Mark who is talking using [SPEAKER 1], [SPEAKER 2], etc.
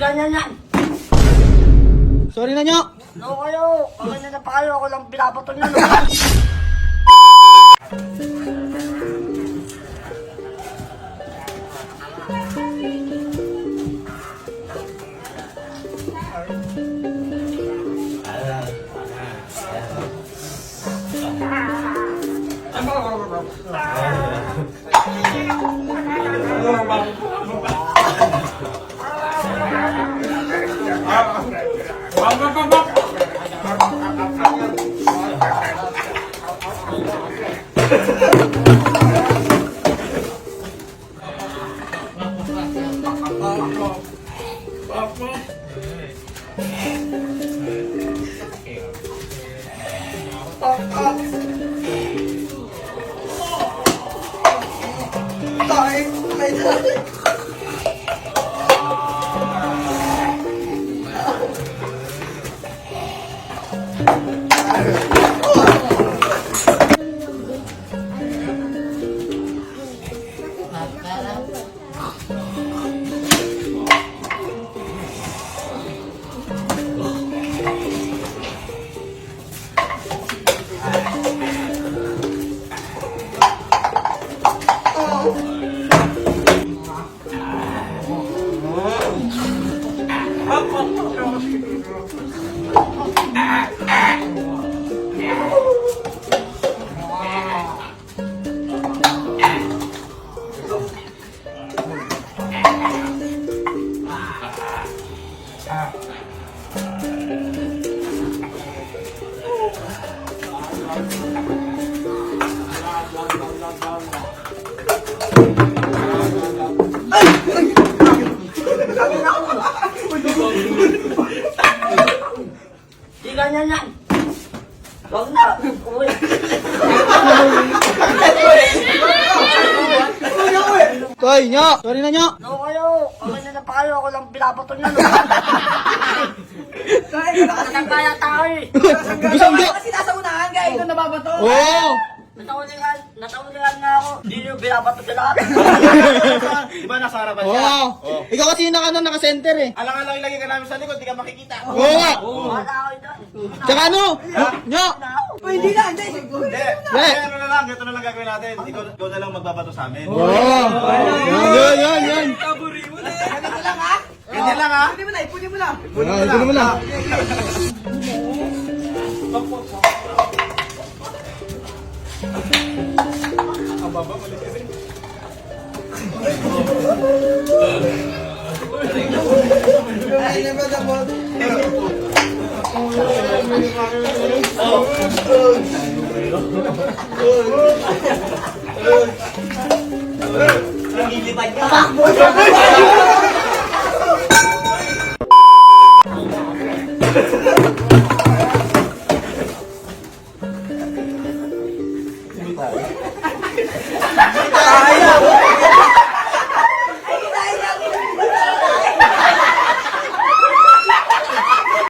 [SPEAKER 1] ganyan yan.
[SPEAKER 2] Sorry na nyo.
[SPEAKER 1] No kayo. Ganyan na pa kayo. Ako lang binabato nyo. No? Di ganyan yan. Huwag na. Uy.
[SPEAKER 2] Toy, nyo. Sorry na nyo.
[SPEAKER 1] No kayo. Ganyan na pa kayo. Ako lang binabato nyo. No? Kaya tao eh.
[SPEAKER 2] Gusto nyo.
[SPEAKER 3] Kasi nasa unahan, kaya ikaw nababato.
[SPEAKER 2] Oo.
[SPEAKER 1] Nataulingan nga ako. Hindi nyo binabato sa lahat.
[SPEAKER 4] Diba nasa harapan siya?
[SPEAKER 2] Oo. Ikaw kasi yung naka-center eh.
[SPEAKER 4] Alang-alang ilagay ka namin sa likod, di ka makikita.
[SPEAKER 2] Oo nga.
[SPEAKER 1] Wala ako dyan.
[SPEAKER 2] Tsaka ano? Nyo.
[SPEAKER 3] O, hindi na, hindi.
[SPEAKER 4] Hindi. Ano na lang, ganito na lang gagawin natin. Ikaw na lang magbabato sa amin.
[SPEAKER 2] Oo. Yan.
[SPEAKER 3] Ganito lang, ha?
[SPEAKER 4] Ganyan lang ha.
[SPEAKER 3] Ipunin mo na, ipunin mo na.
[SPEAKER 2] Ito naman lang.
[SPEAKER 3] Ay, never the ball.
[SPEAKER 1] Nagilipad ka.